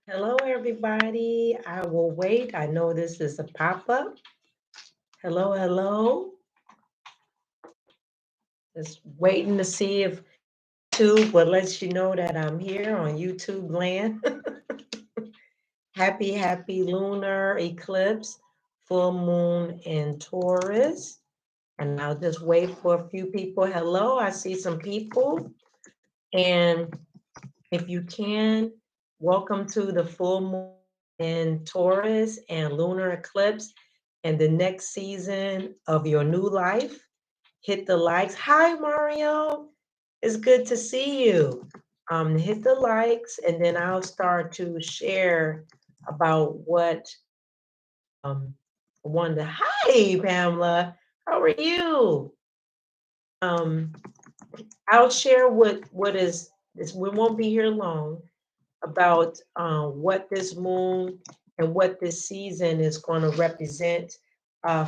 Hello, everybody. I will wait. I know this is a pop up. Hello, hello. Just waiting to see if YouTube will let you know that I'm here on YouTube land. Happy lunar eclipse, full moon in Taurus. And I'll just wait for a few people. Hello, I see some people. And if you can, welcome to the full moon in Taurus and lunar eclipse and the next season of your new life. Hit the likes. Hi, Mario. It's good to see you. Hit the likes, and then I'll start to share about what Wanda. Hi, Pamela. How are you? Um, I'll share what is this. We won't be here long about what this moon and what this season is going to represent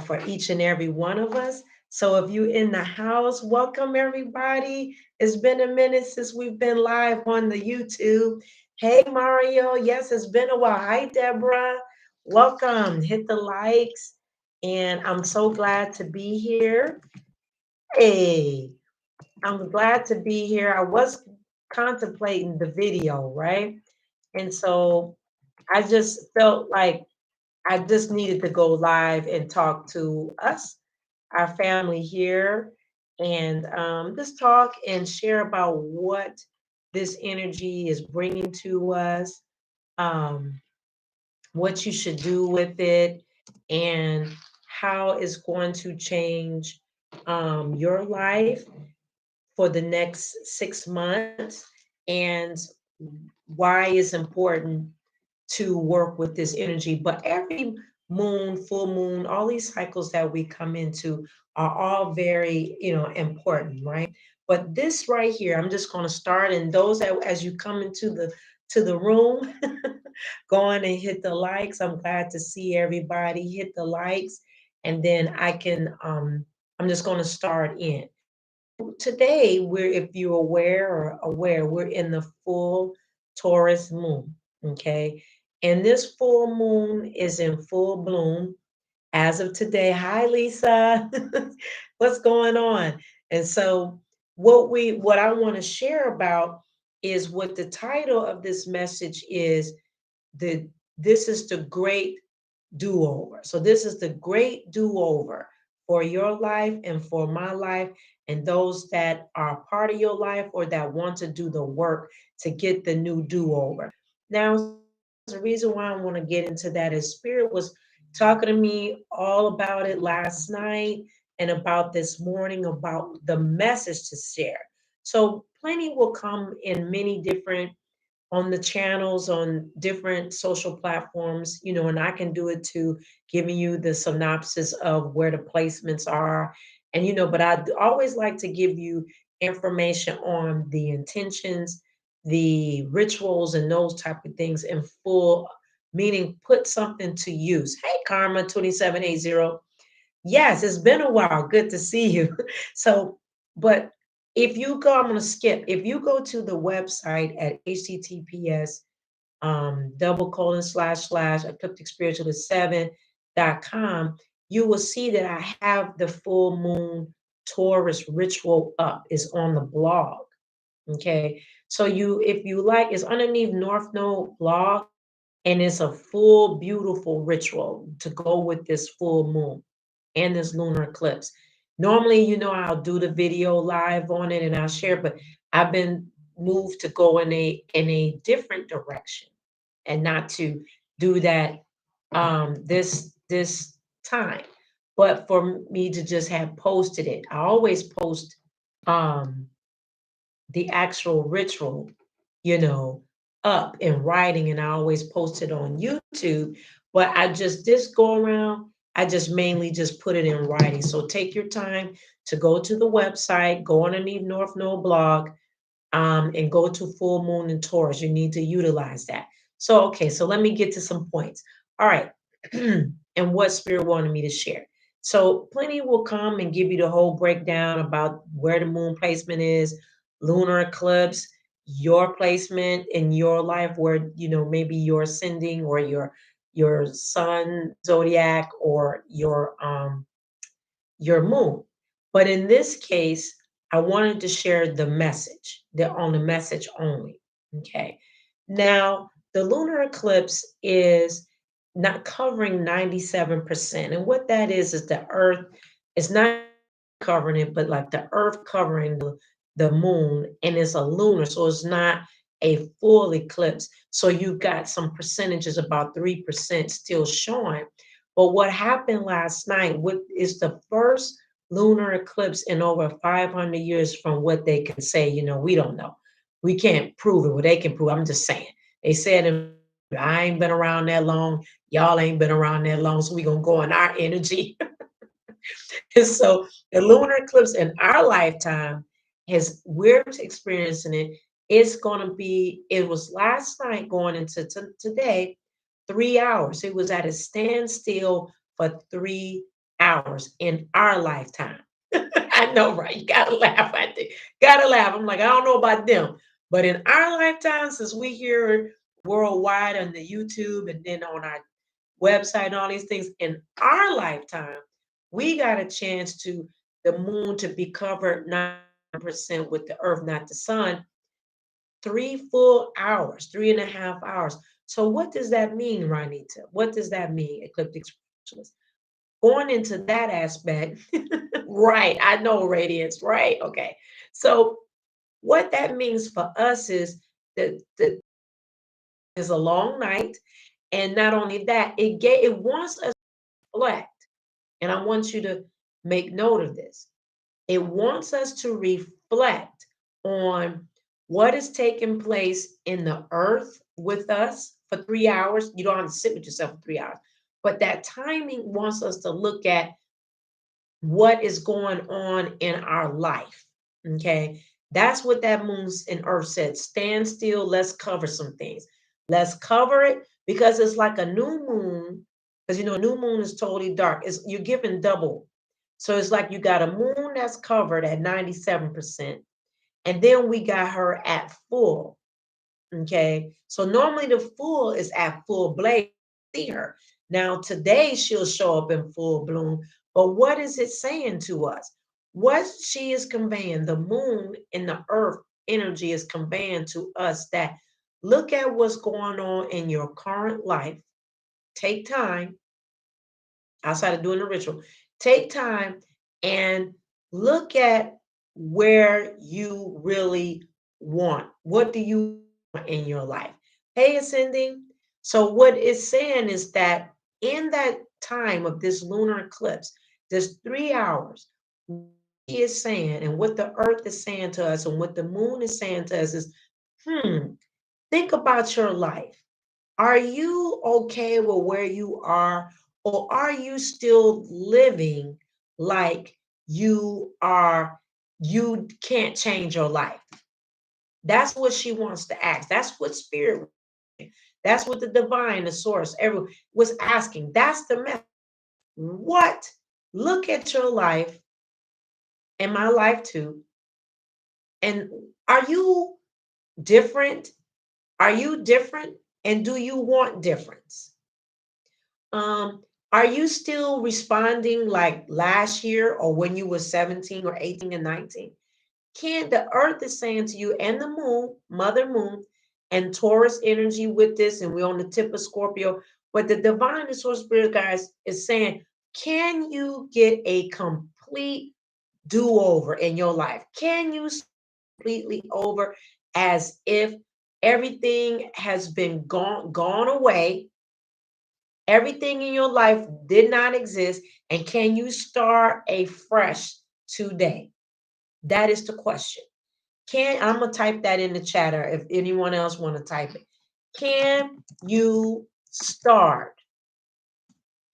for each and every one of us. So if you're in the house, welcome everybody. It's been a minute since we've been live on the YouTube. Hey Mario, yes, it's been a while. Hi Deborah, welcome. Hit the likes, and I'm so glad to be here. Hey, I'm glad to be here. I was contemplating the video, right? And so I just felt like I just needed to go live and talk to us, our family here, and just talk and share about what this energy is bringing to us, um, what you should do with it, and how it's going to change your life for the next 6 months, and why it's important to work with this energy. But every moon, full moon, all these cycles that we come into are all very, important, right? But this right here, I'm just going to start, and those that as you come into the room, go on and hit the likes. I'm glad to see everybody. Hit the likes, and then I'm just going to start in. Today, if you're aware, we're in the full Taurus moon. Okay. And this full moon is in full bloom as of today. Hi, Lisa. What's going on? And so what I want to share about is what the title of this message is. The This is the great do over. So, this is the great do over for your life and for my life, and those that are part of your life or that want to do the work to get the new do over. Now, the reason why I want to get into that is Spirit was talking to me all about it last night and about this morning about the message to share. So, plenty will come in many different on the channels on different social platforms, and I can do it too, giving you the synopsis of where the placements are. And, but I always like to give you information on the intentions, the rituals, and those type of things in full, meaning put something to use. Hey, Karma 2780. Yes, it's been a while. Good to see you. So, but if you go, I'm going to skip. If you go to the website at https double colon slash ecliptic spiritualist 7.com, you will see that I have the full moon Taurus ritual up. Is on the blog. Okay. So if you like, it's underneath North Node blog, and it's a full, beautiful ritual to go with this full moon and this lunar eclipse. Normally, I'll do the video live on it and I'll share, but I've been moved to go in a different direction and not to do that this time. But for me to just have posted it, I always post um the actual ritual, you know, up in writing, and I always post it on YouTube. But I just this go around, I just mainly just put it in writing. So take your time to go to the website, go underneath North Node blog, and go to full moon and Taurus. You need to utilize that. So okay, so let me get to some points. All right, and what Spirit wanted me to share. So plenty will come and give you the whole breakdown about where the moon placement is, lunar eclipse. your placement in your life where maybe you're ascending or your sun zodiac or your moon. But in this case, I wanted to share the message, on the message only. Okay. Now, the lunar eclipse is not covering 97%. And what that is the earth is not covering it, but like the earth covering the moon, and it's a lunar, so it's not a full eclipse. So you've got some percentages, about 3% still showing. But what happened last night, what is the first lunar eclipse in over 500 years from what they can say, we don't know. We can't prove it. What they can prove, I'm just saying. They said, I ain't been around that long. Y'all ain't been around that long. So we're going to go on our energy. And so the lunar eclipse in our lifetime, as we're experiencing it, it's going to be, it was last night going into today, 3 hours. It was at a standstill for 3 hours in our lifetime. I know, right? You gotta laugh at it. Gotta laugh. I'm like, I don't know about them. But in our lifetime, since we hear worldwide on the YouTube and then on our website and all these things, in our lifetime, we got a chance to the moon to be covered 9% with the earth, not the sun, 3 full hours, 3.5 hours. So what does that mean, Ranita? What does that mean, ecliptic specialist? Going into that aspect, right? I know radiance, right? Okay. So what that means for us is that is a long night, and not only that, it wants us to reflect, and I want you to make note of this. It wants us to reflect on what is taking place in the earth with us for 3 hours. You don't have to sit with yourself for 3 hours, but that timing wants us to look at what is going on in our life. Okay. That's what that moon and earth said. Stand still. Let's cover some things. Let's cover it because it's like a new moon. Because a new moon is totally dark. You're giving double. So it's like you got a moon that's covered at 97%. And then we got her at full. Okay. So normally the full is at full blaze. See her. Now today she'll show up in full bloom. But what is it saying to us? What she is conveying, the moon and the earth energy is conveying to us that look at what's going on in your current life. Take time outside of doing the ritual. Take time and look at where you really want. What do you want in your life? Hey, ascending. So, what it's saying is that in that time of this lunar eclipse, this 3 hours, what he is saying and what the earth is saying to us and what the moon is saying to us is, think about your life. Are you okay with where you are, or are you still living like you can't change your life? That's what she wants to ask. That's what spirit, that's what the divine, the source, everyone was asking. That's the message. What? Look at your life and my life too. And are you different? Are you different? And do you want difference? Are you still responding like last year or when you were 17 or 18 and 19? Can the earth is saying to you and the moon, mother moon, and Taurus energy with this, and we're on the tip of Scorpio, but the divine and source spirit guys is saying, can you get a complete do-over in your life? Can you completely over as if everything has been gone away? Everything in your life did not exist. And can you start afresh today? That is the question. I'm gonna type that in the chatter if anyone else want to type it. Can you start?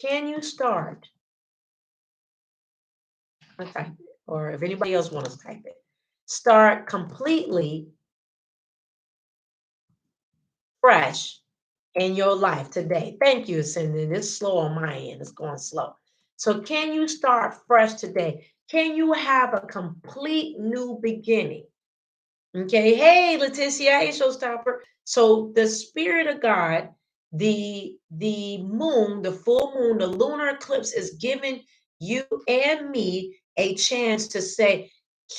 Can you start? I type it. Or if anybody else wants to type it. Start completely fresh in your life today. Thank you, Cindy. It's slow on my end. It's going slow. So can you start fresh today? Can you have a complete new beginning? Okay. Hey, Leticia. Hey, Showstopper. So the spirit of God, the moon, the full moon, the lunar eclipse is giving you and me a chance to say,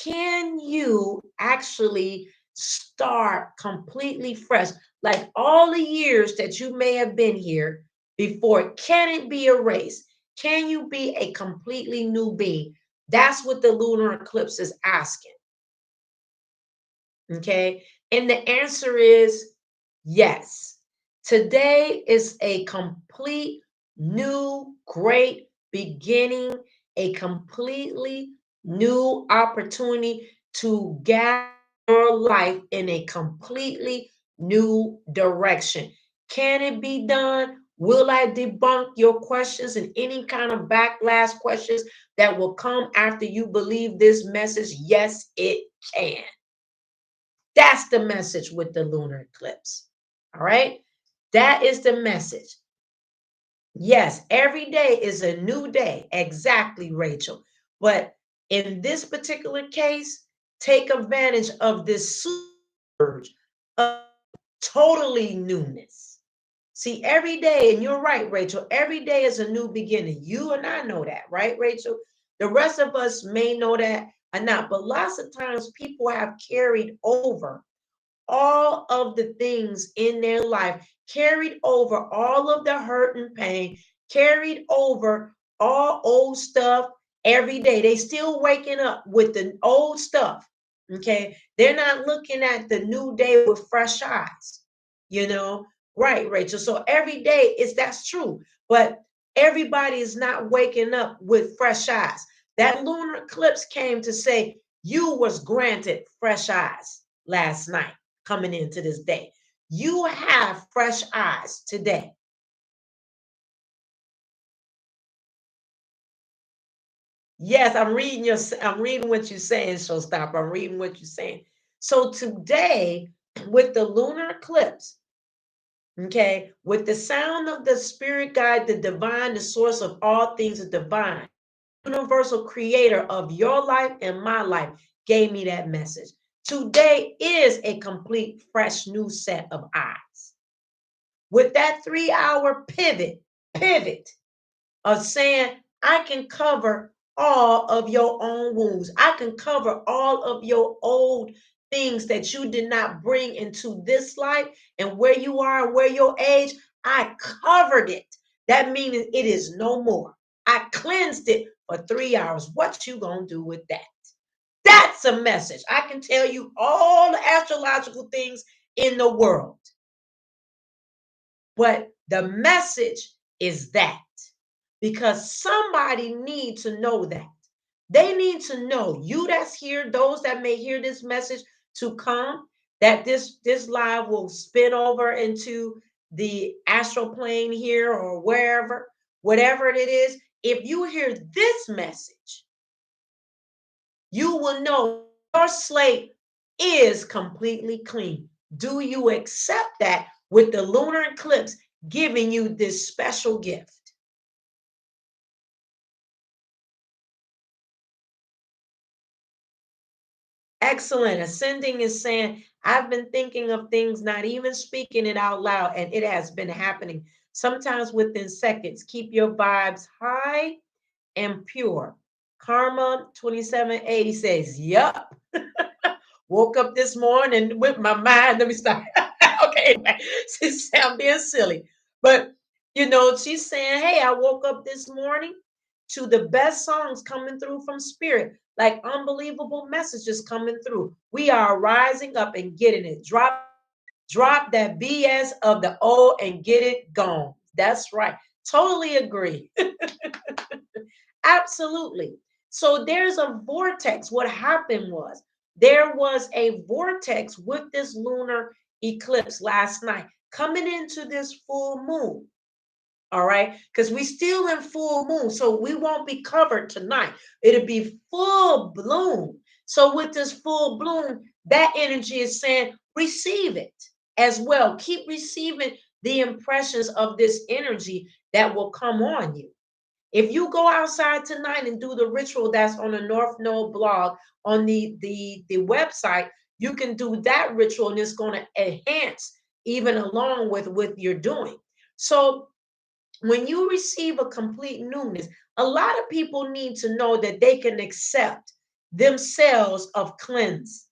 can you actually start completely fresh? Like all the years that you may have been here before, can it be erased? Can you be a completely new being? That's what the lunar eclipse is asking. Okay. And the answer is yes. Today is a complete new, great beginning, a completely new opportunity to guide your life in a completely new direction. Can it be done? Will I debunk your questions and any kind of backlash questions that will come after you believe this message? Yes, it can. That's the message with the lunar eclipse. All right. That is the message. Yes, every day is a new day. Exactly, Rachel. But in this particular case, take advantage of this surge of totally newness. See, every day, and you're right, Rachel, every day is a new beginning. You and I know that, right, Rachel? The rest of us may know that or not, but lots of times people have carried over all of the things in their life, carried over all of the hurt and pain, carried over all old stuff every day. They still waking up with the old stuff. Okay. They're not looking at the new day with fresh eyes, you know. Right, Rachel. So every day is that's true. But everybody is not waking up with fresh eyes. That lunar eclipse came to say you was granted fresh eyes last night coming into this day. You have fresh eyes today. Yes, I'm reading what you're saying, Showstopper. I'm reading what you're saying. So today, with the lunar eclipse, okay, with the sound of the spirit guide, the divine, the source of all things is divine, universal creator of your life and my life, gave me that message. Today is a complete, fresh, new set of eyes. With that 3 hour pivot of saying, I can cover all of your own wounds. I can cover all of your old things that you did not bring into this life and where you are and where your age. I covered it. That means it is no more. I cleansed it for 3 hours. What you gonna do with that? That's a message. I can tell you all the astrological things in the world. But the message is that because somebody needs to know that. They need to know, you that's here, those that may hear this message to come, that this live will spin over into the astral plane here or wherever, whatever it is. If you hear this message, you will know your slate is completely clean. Do you accept that with the lunar eclipse giving you this special gift? Excellent. Ascending is saying, I've been thinking of things, not even speaking it out loud, and it has been happening sometimes within seconds. Keep your vibes high and pure. Karma 2780 says, Yup. Woke up this morning with my mind. Let me stop. Okay, she's I'm being silly. But she's saying, Hey, I woke up this morning to the best songs coming through from spirit, like unbelievable messages coming through. We are rising up and getting it. Drop that BS of the old and get it gone. That's right. Totally agree. Absolutely. So there's a vortex. What happened was there was a vortex with this lunar eclipse last night coming into this full moon. All right. Because we still in full moon. So we won't be covered tonight. It'll be full bloom. So with this full bloom, that energy is saying, receive it as well. Keep receiving the impressions of this energy that will come on you. If you go outside tonight and do the ritual that's on the North Node blog on the website, you can do that ritual, and it's going to enhance even along with what you're doing. So when you receive a complete newness, a lot of people need to know that they can accept themselves of cleanse.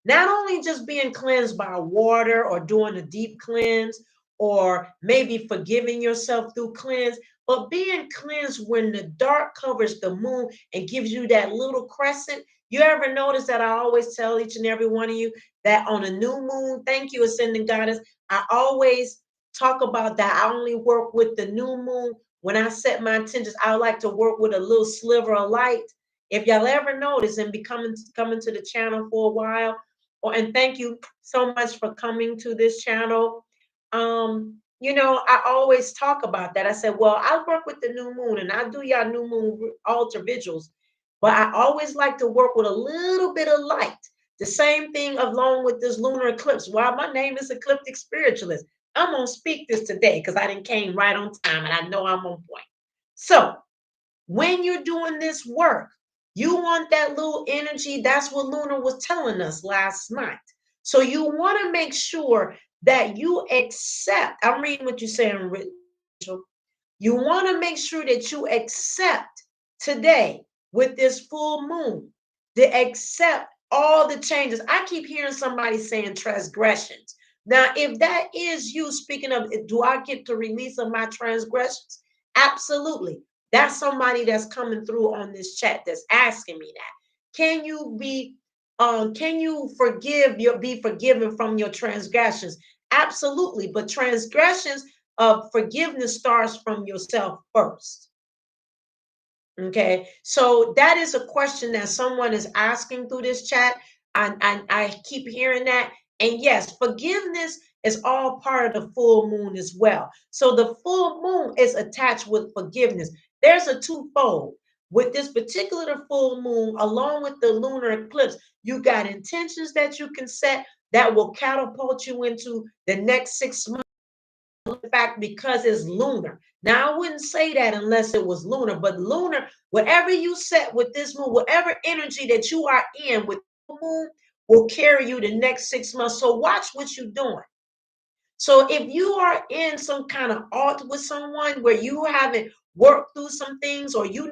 Not only just being cleansed by water or doing a deep cleanse or maybe forgiving yourself through cleanse, but being cleansed when the dark covers the moon and gives you that little crescent. You ever notice that I always tell each and every one of you that on a new moon, thank you, Ascending Goddess, I always talk about that. I only work with the new moon. When I set my intentions, I like to work with a little sliver of light. If y'all ever notice and be coming to the channel for a while, and thank you so much for coming to this channel. I always talk about that. I said, well, I work with the new moon and I do y'all new moon altar vigils, but I always like to work with a little bit of light. The same thing along with this lunar eclipse. While my name is Ecliptic Spiritualist, I'm gonna speak this today because I didn't came right on time and I know I'm on point. So when you're doing this work, you want that little energy. That's what Lunar was telling us last night. So you want to make sure that you accept. I'm reading what you're saying, Rachel. You want to make sure that you accept today with this full moon, to accept all the changes. I keep hearing somebody saying transgressions. Now, if that is you speaking of, do I get to release of my transgressions? Absolutely. That's somebody that's coming through on this chat that's asking me that. Can you be forgiven from your transgressions? Absolutely. But transgressions of forgiveness starts from yourself first. Okay, so that is a question that someone is asking through this chat. I keep hearing that. And yes, forgiveness is all part of the full moon as well. So the full moon is attached with forgiveness. There's a twofold. With this particular full moon, along with the lunar eclipse, you got intentions that you can set that will catapult you into the next 6 months. Fact, because it's lunar. Now, I wouldn't say that unless it was lunar, but lunar, whatever you set with this moon, whatever energy that you are in with the moon will carry you the next 6 months. So watch what you're doing. So if you are in some kind of alt with someone where you haven't worked through some things, or you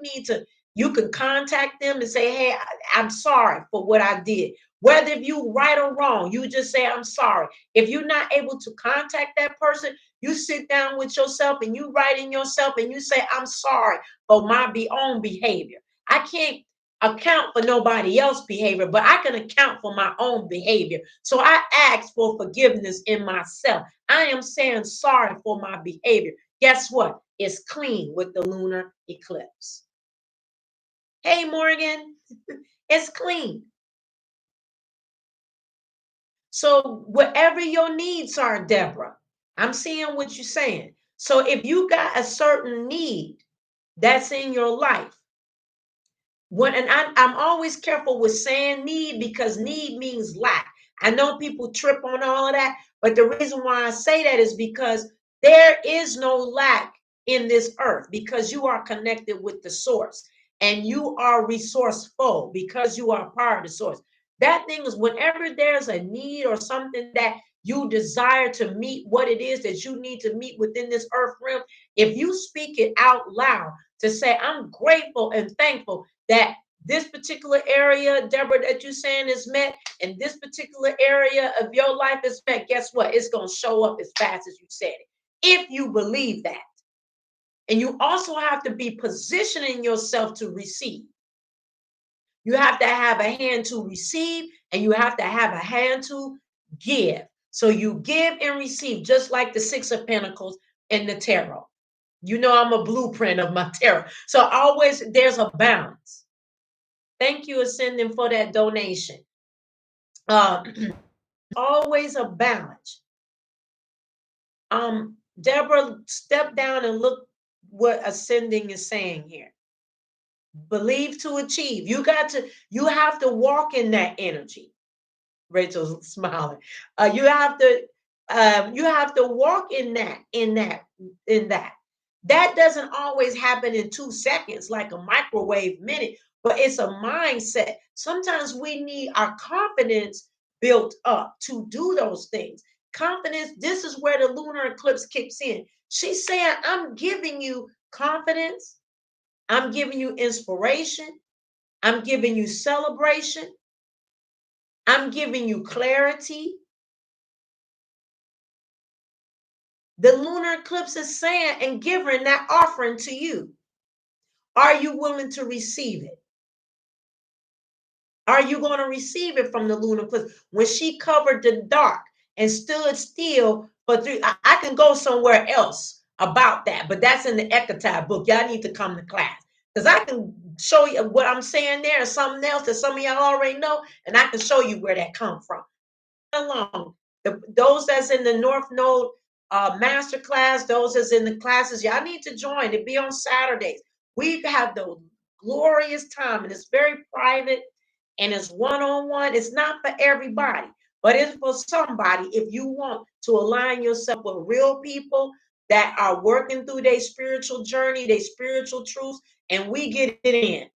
can contact them and say, hey, I'm sorry for what I did. Whether if you right or wrong, you just say, I'm sorry. If you're not able to contact that person, you sit down with yourself and you write in yourself and you say, I'm sorry for my own behavior. I can't account for nobody else's behavior, but I can account for my own behavior. So I ask for forgiveness in myself. I am saying sorry for my behavior. Guess what? It's clean with the lunar eclipse. Hey, Morgan, it's clean. So whatever your needs are, Deborah, I'm seeing what you're saying. So if you got a certain need that's in your life, I'm always careful with saying need, because need means lack. I know people trip on all of that, but the reason why I say that is because there is no lack in this earth, because you are connected with the source and you are resourceful because you are part of the source. That thing is, whenever there's a need or something that you desire to meet, what it is that you need to meet within this earth realm, if you speak it out loud to say, I'm grateful and thankful that this particular area, Deborah, that you're saying is met, and this particular area of your life is met, guess what? It's going to show up as fast as you said it, if you believe that. And you also have to be positioning yourself to receive. You have to have a hand to receive, and you have to have a hand to give. So you give and receive, just like the Six of Pentacles in the tarot. You know, I'm a blueprint of my tarot. So always there's a balance. Thank you, Ascending, for that donation. Always a balance. Deborah, step down and look what Ascending is saying here. Believe to achieve. You have to walk in that energy. Rachel's smiling. You have to walk in that. That doesn't always happen in 2 seconds, like a microwave minute. but it's a mindset. Sometimes we need our confidence built up to do those things. Confidence, this is where the lunar eclipse kicks in. She's saying, I'm giving you confidence, I'm giving you inspiration, I'm giving you celebration, I'm giving you clarity. The lunar eclipse is saying and giving that offering to you. Are you willing to receive it? Are you going to receive it from the lunar eclipse? When she covered the dark and stood still for three, I can go somewhere else about that, but that's in the Eclipse book. Y'all need to come to class because I can show you what I'm saying there is something else that some of y'all already know, and I can show you where that come from. Along. Those that's in the North Node master class, those that's in the classes, y'all need to join. It be on Saturdays. We have the glorious time, and it's very private, and it's one-on-one. It's not for everybody, but it's for somebody if you want to align yourself with real people that are working through their spiritual journey, their spiritual truths, and we get it in.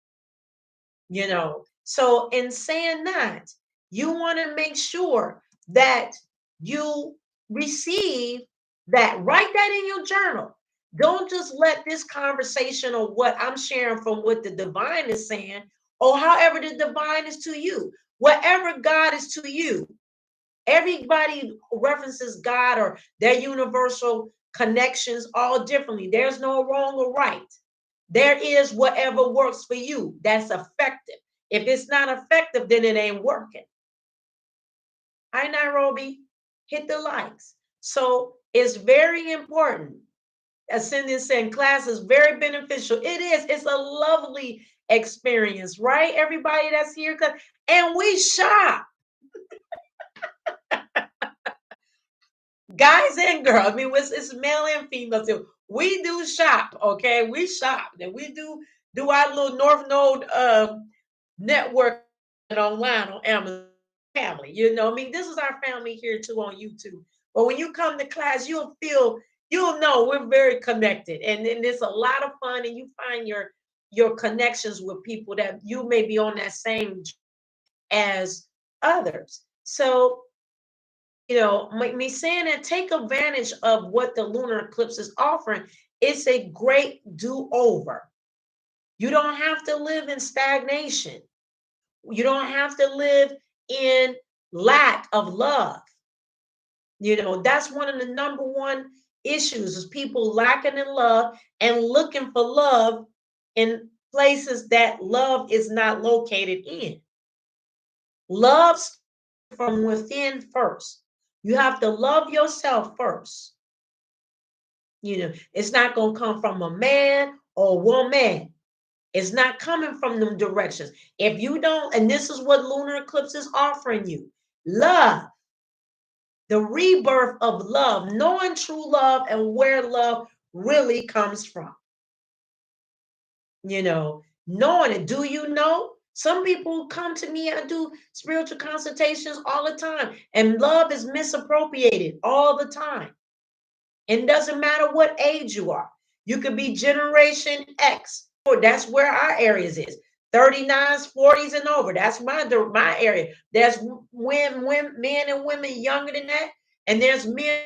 So in saying that, you want to make sure that you receive that. Write that in your journal. Don't just let this conversation or what I'm sharing from what the divine is saying, or however the divine is to you. Whatever God is to you, everybody references God or their universal connections all differently. There's no wrong or right. There is whatever works for you that's effective. If it's not effective, then it ain't working. Hi, Nairobi. Hit the likes. So it's very important. Ascendance in class is very beneficial. It is. It's a lovely experience, right? Everybody that's here, and we shop. Guys and girls. I mean, it's male and female too. We do shop, okay? We shop and we do our little North Node network online on Amazon family. I mean, this is our family here too on YouTube. But when you come to class, you'll know we're very connected, and it's a lot of fun, and you find your connections with people that you may be on that same as others. So me saying that, take advantage of what the lunar eclipse is offering. It's a great do-over. You don't have to live in stagnation. You don't have to live in lack of love. That's one of the number one issues is people lacking in love and looking for love in places that love is not located in. Love from within first. You have to love yourself first. It's not going to come from a man or a woman. It's not coming from them directions. If you don't, and this is what lunar eclipse is offering you, love, the rebirth of love, knowing true love and where love really comes from. Knowing it. Do you know? Some people come to me, I do spiritual consultations all the time, and love is misappropriated all the time. It doesn't matter what age you are. You could be Generation X, or that's where our areas is. 39s, 40s, and over. That's my area. There's men and women younger than that, and there's men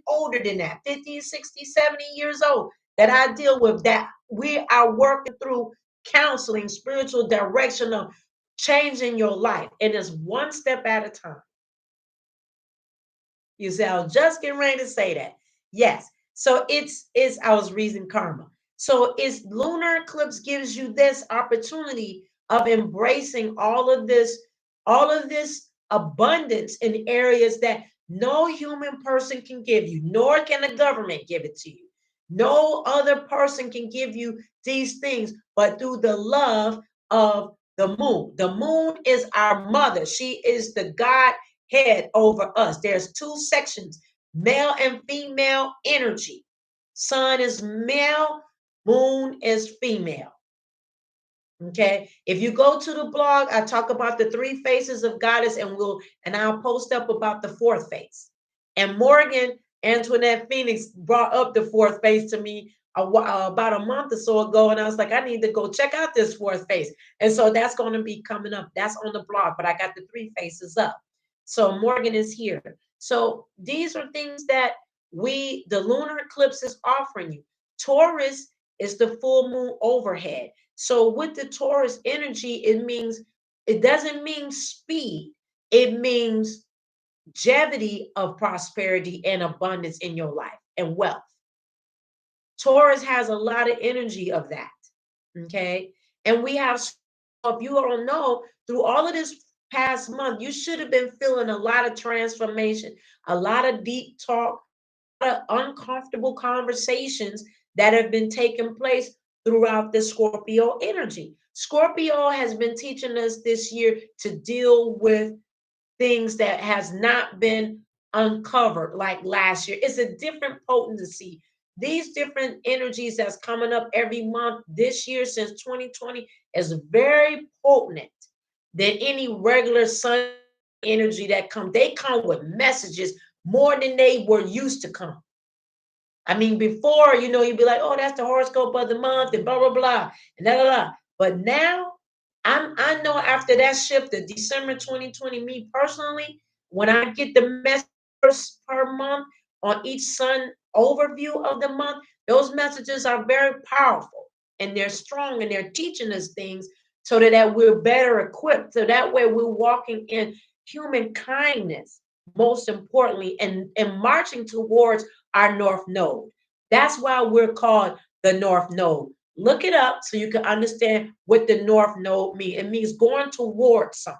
older than that, 50, 60, 70 years old, that I deal with, that we are working through counseling, spiritual direction of changing your life. And it's one step at a time. You say, I was just getting ready to say that. Yes. So it's I was reading karma. So it's lunar eclipse gives you this opportunity of embracing all of this abundance in areas that no human person can give you, nor can the government give it to you. No other person can give you these things but through the love of the moon. The moon is our mother. She is the God head over us. There's two sections, male and female energy. Sun is male, moon is female. Okay. If you go to the blog, I talk about the three faces of goddess, and I'll post up about the fourth face. And Morgan Antoinette Phoenix brought up the fourth face to me about a month or so ago, and I was like, I need to go check out this fourth face. And so that's going to be coming up. That's on the blog, but I got the three faces up. So Morgan is here. So these are things that the lunar eclipse is offering you. Taurus is the full moon overhead. So with the Taurus energy, it doesn't mean speed. It means longevity of prosperity and abundance in your life and wealth. Taurus has a lot of energy of that. Okay. And we have, if you don't know, through all of this past month, you should have been feeling a lot of transformation, a lot of deep talk, a lot of uncomfortable conversations that have been taking place throughout the Scorpio energy. Scorpio has been teaching us this year to deal with things that has not been uncovered like last year. It's a different potency. These different energies that's coming up every month this year since 2020 is very potent than any regular sun energy that come. They come with messages more than they were used to come. I mean, before, you'd be like, oh, that's the horoscope of the month and blah, blah, blah, and da, da, da. But now, I know after that shift to December 2020, me personally, when I get the message per month on each sun overview of the month, those messages are very powerful and they're strong and they're teaching us things so that we're better equipped. So that way we're walking in human kindness, most importantly, and marching towards our North Node. That's why we're called the North Node. Look it up so you can understand what the North Node means. It means going towards something.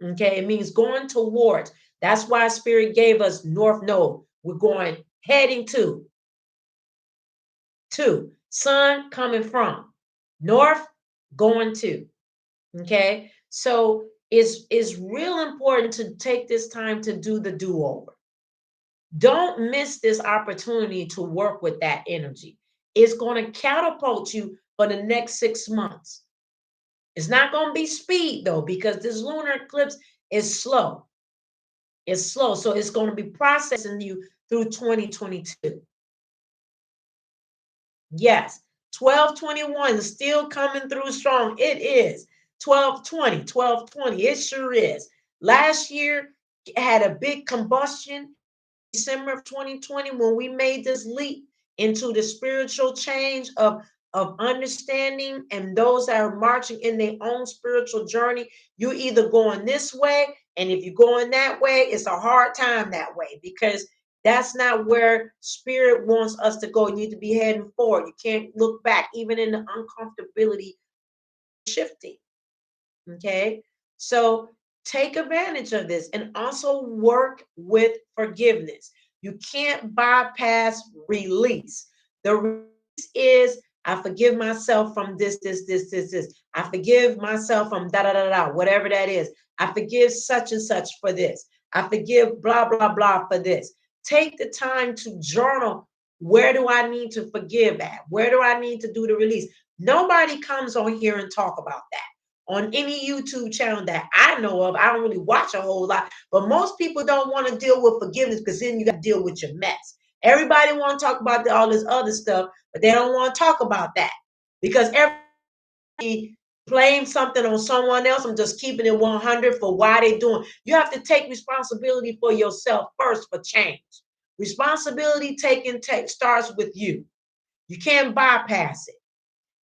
Okay, it means going towards. That's why Spirit gave us North Node. We're going heading to. Sun coming from. North going to. Okay, so it's real important to take this time to do the do-over. Don't miss this opportunity to work with that energy. It's going to catapult you for the next 6 months. It's not going to be speed though, because this lunar eclipse is slow. It's slow. So it's going to be processing you through 2022. Yes, 1221 is still coming through strong. It is 1220. It sure is. Last year had a big combustion December of 2020 when we made this leap into the spiritual change of understanding, and those that are marching in their own spiritual journey. You're either going this way, and if you're going that way, it's a hard time that way, because that's not where spirit wants us to go. You need to be heading forward. You can't look back, even in the uncomfortability shifting. Okay, so take advantage of this and also work with forgiveness. You can't bypass release. The release is, I forgive myself from this. I forgive myself from da da da da, whatever that is. I forgive such and such for this. I forgive blah blah blah for this. Take the time to journal. Where do I need to forgive at? Where do I need to do the release? Nobody comes on here and talk about that on any YouTube channel that I know of. I don't really watch a whole lot, but most people don't want to deal with forgiveness, because then you got to deal with your mess. Everybody want to talk about all this other stuff, but they don't want to talk about that, because everybody blame something on someone else. I'm just keeping it 100 for why they doing. You have to take responsibility for yourself first for change. Responsibility taking starts with you. You can't bypass it.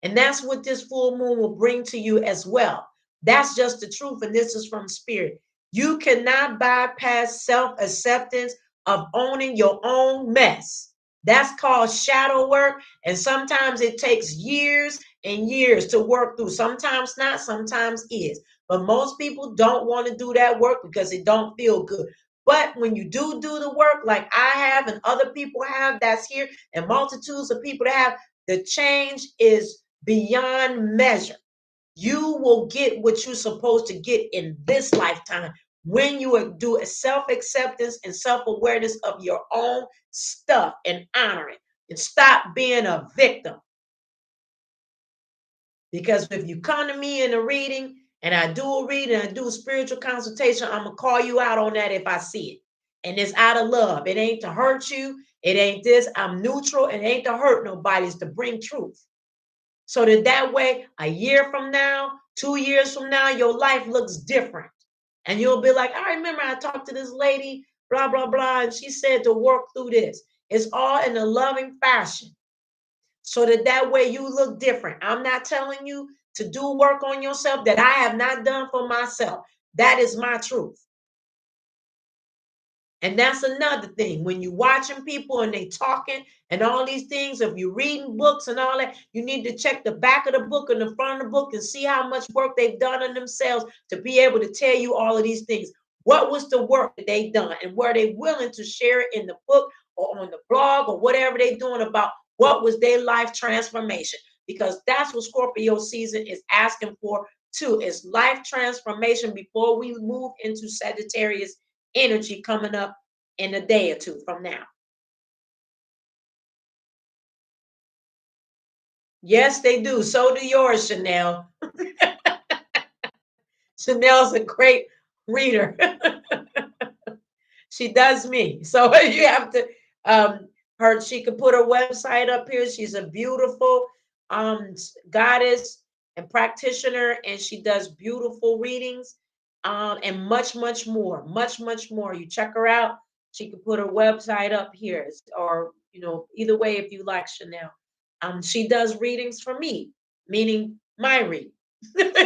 And that's what this full moon will bring to you as well. That's just the truth. And this is from spirit. You cannot bypass self acceptance of owning your own mess. That's called shadow work. And sometimes it takes years and years to work through. Sometimes not, sometimes is. But most people don't want to do that work because it don't feel good. But when you do the work like I have and other people have that's here, and multitudes of people that have, the change is beyond measure. You will get what you're supposed to get in this lifetime when you do a self-acceptance and self-awareness of your own stuff and honor it, and stop being a victim. Because if you come to me in a reading and I do a reading, I do a spiritual consultation, I'm gonna call you out on that if I see it. And it's out of love. It ain't to hurt you. It ain't this. I'm neutral. It ain't to hurt nobody. It's to bring truth. So that way, a year from now, 2 years from now, your life looks different. And you'll be like, I remember I talked to this lady, blah, blah, blah, and she said to work through this. It's all in a loving fashion. So that way you look different. I'm not telling you to do work on yourself that I have not done for myself. That is my truth. And that's another thing. When you're watching people and they talking and all these things, if you're reading books and all that, you need to check the back of the book and the front of the book and see how much work they've done on themselves to be able to tell you all of these things. What was the work that they done? And were they willing to share it in the book or on the blog or whatever they're doing about what was their life transformation? Because that's what Scorpio season is asking for too, is life transformation before we move into Sagittarius energy coming up in a day or two from now. Yes, they do. So do yours, Chanel. Chanel's a great reader. She does me. So you have to she could put her website up here. She's a beautiful goddess and practitioner, and she does beautiful readings and much more. Much more. You check her out. She could put her website up here, or either way if you like, Chanel. She does readings for me, meaning my read.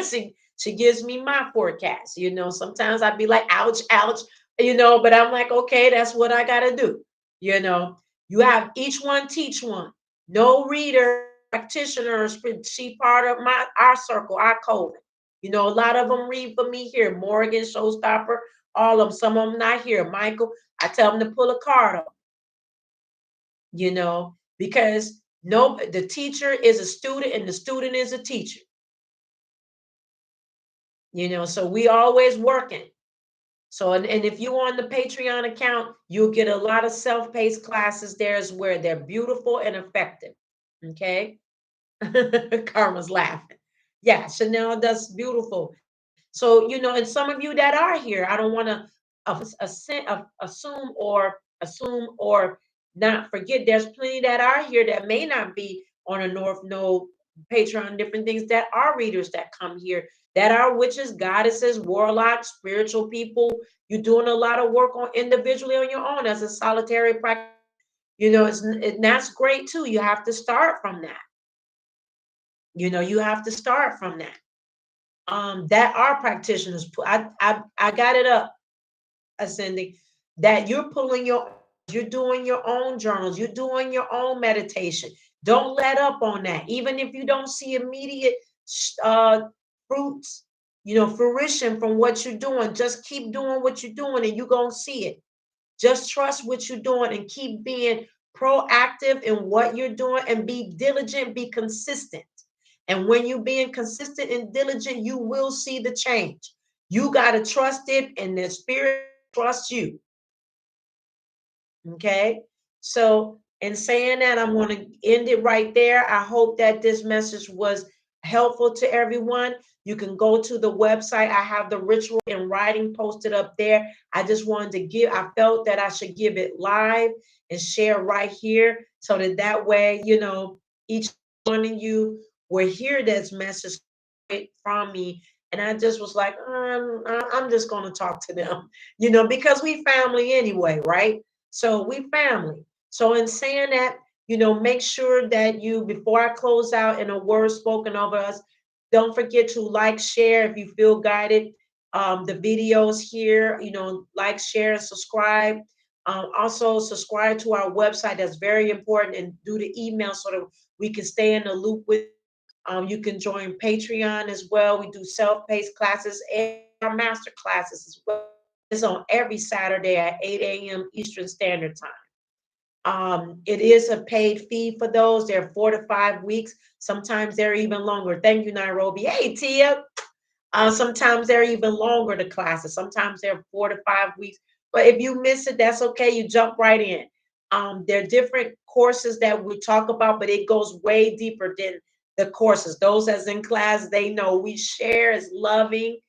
She gives me my forecast. Sometimes I'd be like, ouch, ouch, but I'm like, okay, that's what I gotta do. You have each one teach one. No reader, practitioner, she part of our circle, our coven. A lot of them read for me here. Morgan, Showstopper, all of them. Some of them not here. Michael, I tell them to pull a card up. Because no, the teacher is a student and the student is a teacher. So we always working. So, and if you on the Patreon account, you'll get a lot of self-paced classes there as well. They're beautiful and effective. Okay. Karma's laughing. Yeah, Chanel does beautiful. So, and some of you that are here, I don't want to assume or not forget. There's plenty that are here that may not be on a North Node, Patreon, different things that are readers that come here that are witches, goddesses, warlocks, spiritual people. You're doing a lot of work on individually on your own as a solitary practice. That's great too. You have to start from that. You have to start from that. That are practitioners. I got it up, ascending. That you're doing your own journals, you're doing your own meditation. Don't let up on that. Even if you don't see immediate uh fruits, fruition from what you're doing, just keep doing what you're doing and you're gonna see it. Just trust what you're doing and keep being proactive in what you're doing and be diligent, be consistent. And when you're being consistent and diligent, you will see the change. You got to trust it, and the spirit trusts you. Okay. So, in saying that, I'm going to end it right there. I hope that this message was helpful to everyone. You can go to the website. I have the ritual in writing posted up there. I just wanted to I felt that I should give it live and share right here so that way, each one of you will hear this message from me. And I just was like, I'm just going to talk to them, because we family anyway, right? So we family. So in saying that, make sure that before I close out in a word spoken over us, don't forget to like, share if you feel guided. The videos here, like, share, and subscribe. Also subscribe to our website. That's very important, and do the email so that we can stay in the loop with. You can join Patreon as well. We do self-paced classes and our master classes as well. It's on every Saturday at 8 a.m. Eastern Standard Time. It is a paid fee for those. They're 4 to 5 weeks. Sometimes they're even longer. Thank you, Nairobi. Hey, Tia. Sometimes they're even longer, the classes. Sometimes they're 4 to 5 weeks. But if you miss it, that's okay. You jump right in. There are different courses that we talk about, but it goes way deeper than the courses. Those as in class, they know we share as loving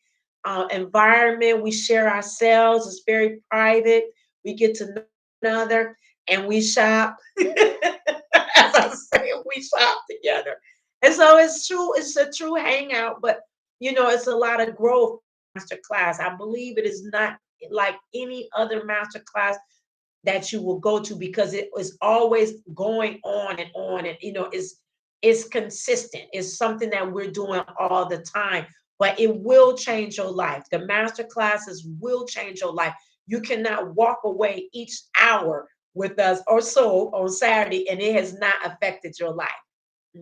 environment. We share ourselves. It's very private. We get to know one another and we shop. As I say, we shop together. And so it's true, it's a true hangout, but it's a lot of growth master class. I believe it is not like any other master class that you will go to because it is always going on and on, and it's consistent. It's something that we're doing all the time, but it will change your life. The master classes will change your life. You cannot walk away each hour with us or so on Saturday and it has not affected your life.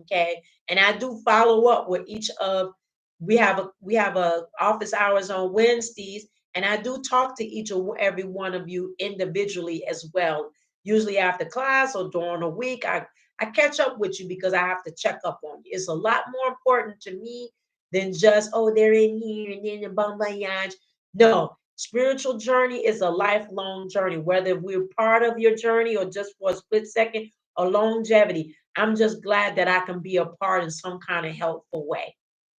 Okay. And I do follow up with each of we have a office hours on Wednesdays, and I do talk to each and every one of you individually as well. Usually after class or during the week, I catch up with you because I have to check up on you. It's a lot more important to me than just, oh, they're in here and then the bon voyage. No, spiritual journey is a lifelong journey, whether we're part of your journey or just for a split second or longevity. I'm just glad that I can be a part in some kind of helpful way,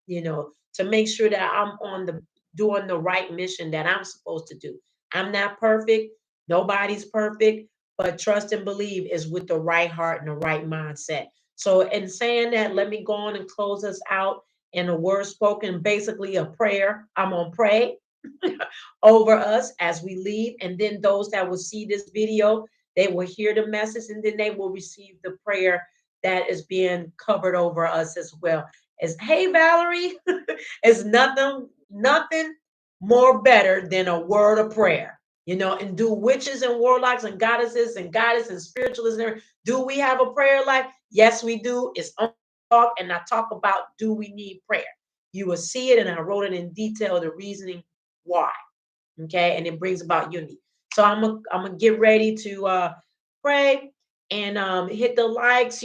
to make sure that I'm on the doing the right mission that I'm supposed to do. I'm not perfect. Nobody's perfect, but trust and believe is with the right heart and the right mindset. So, in saying that, let me go on and close us out in a word spoken, basically a prayer. I'm gonna pray over us as we leave. And then those that will see this video, they will hear the message and then they will receive the prayer that is being covered over us as well. As hey Valerie, it's nothing more better than a word of prayer. And do witches and warlocks and goddesses and goddess and spiritualists and do we have a prayer life? Yes, we do. It's on talk, and I talk about do we need prayer. You will see it, and I wrote it in detail, the reasoning why. Okay, and it brings about unity. So I'm gonna get ready to pray and hit the likes.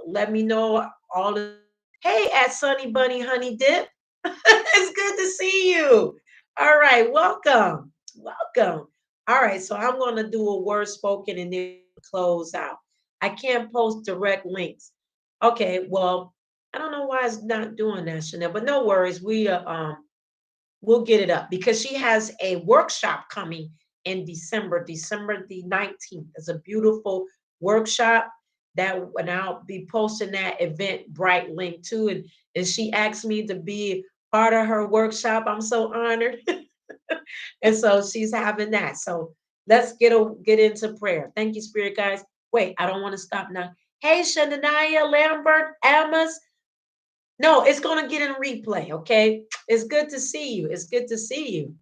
Let me know all the. Hey, at Sunny Bunny Honey Dip, it's good to see you. All right, welcome, welcome. All right, so I'm gonna do a word spoken and then close out. I can't post direct links. Okay, well, I don't know why it's not doing that, Chanel, but no worries. We'll get it up because she has a workshop coming in December the 19th. It's a beautiful workshop that, and I'll be posting that Eventbrite link too. And she asked me to be part of her workshop. I'm so honored. And so she's having that. So let's get into prayer. Thank you, Spirit guys. Wait, I don't want to stop now. Hey, Shanania, Lambert, Amos, no, it's going to get in replay, okay? It's good to see you. It's good to see you.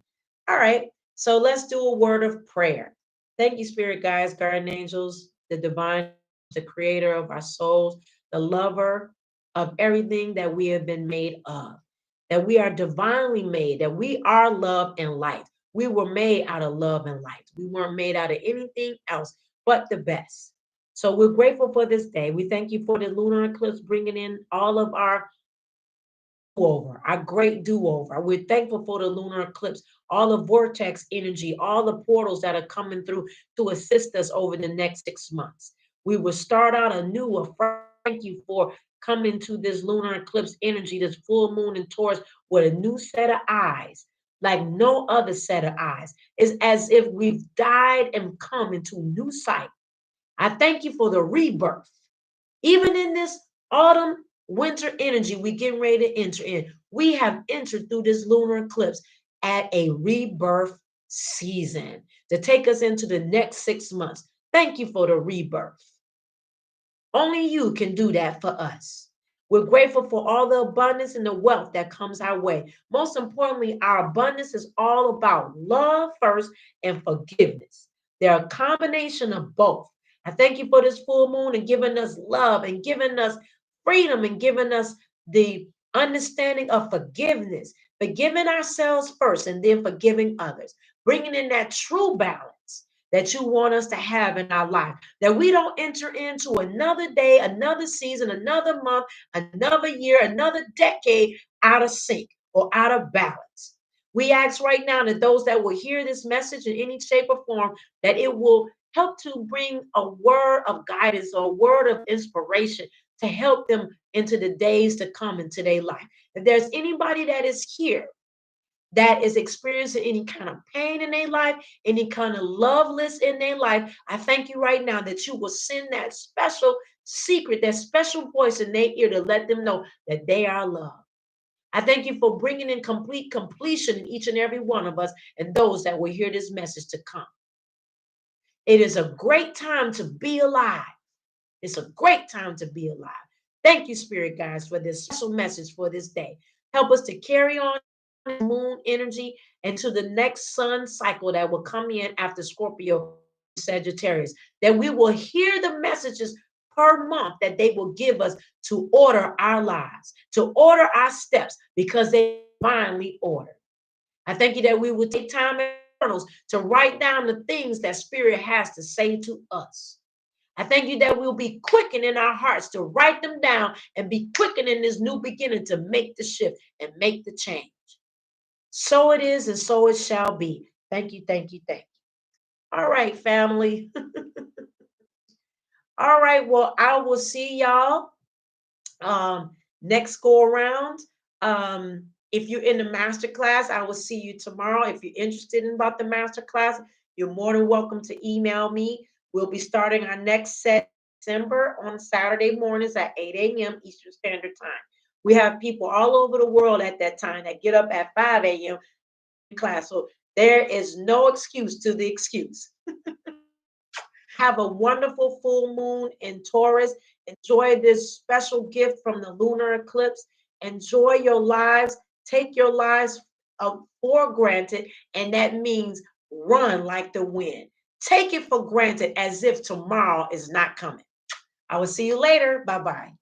All right. So let's do a word of prayer. Thank you, Spirit guides, guardian angels, the divine, the creator of our souls, the lover of everything that we have been made of, that we are divinely made, that we are love and light. We were made out of love and light. We weren't made out of anything else but the best. So we're grateful for this day. We thank you for the lunar eclipse bringing in all of our over, our great do over. We're thankful for the lunar eclipse, all the vortex energy, all the portals that are coming through to assist us over the next 6 months. We will start out anew. Thank you for coming to this lunar eclipse energy, this full moon in Taurus, with a new set of eyes, like no other set of eyes. It's as if we've died and come into new sight. I thank you for the rebirth. Even in this autumn, winter energy we getting ready to enter in, we have entered through this lunar eclipse at a rebirth season to take us into the next 6 months. Thank you for the rebirth. Only you can do that for us. We're grateful for all the abundance and the wealth that comes our way. Most importantly, our abundance is all about love first and forgiveness. They're a combination of both. I thank you for this full moon and giving us love and giving us freedom and giving us the understanding of forgiveness, forgiving ourselves first and then forgiving others, bringing in that true balance that you want us to have in our life, that we don't enter into another day, another season, another month, another year, another decade out of sync or out of balance. We ask right now that those that will hear this message in any shape or form, that it will help to bring a word of guidance or a word of inspiration to help them into the days to come into their life. If there's anybody that is here that is experiencing any kind of pain in their life, any kind of loveless in their life, I thank you right now that you will send that special secret, that special voice in their ear to let them know that they are loved. I thank you for bringing in complete completion in each and every one of us and those that will hear this message to come. It is a great time to be alive. It's a great time to be alive. Thank you, Spirit Guides, for this special message for this day. Help us to carry on moon energy and to the next sun cycle that will come in after Scorpio, Sagittarius, that we will hear the messages per month that they will give us to order our lives, to order our steps, because they divinely ordered. I thank you that we will take time in journals to write down the things that Spirit has to say to us. I thank you that we'll be quickened in our hearts to write them down and be quickened in this new beginning to make the shift and make the change. So it is, and so it shall be. Thank you, thank you, thank you. All right, family. All right, well, I will see y'all next go around. If you're in the master class, I will see you tomorrow. If you're interested in about the master class, you're more than welcome to email me. We'll be starting our next set December on Saturday mornings at 8 a.m. Eastern Standard Time. We have people all over the world at that time that get up at 5 a.m. class. So there is no excuse to the excuse. Have a wonderful full moon in Taurus. Enjoy this special gift from the lunar eclipse. Enjoy your lives. Take your lives for granted. And that means run like the wind. Take it for granted as if tomorrow is not coming. I will see you later. Bye bye.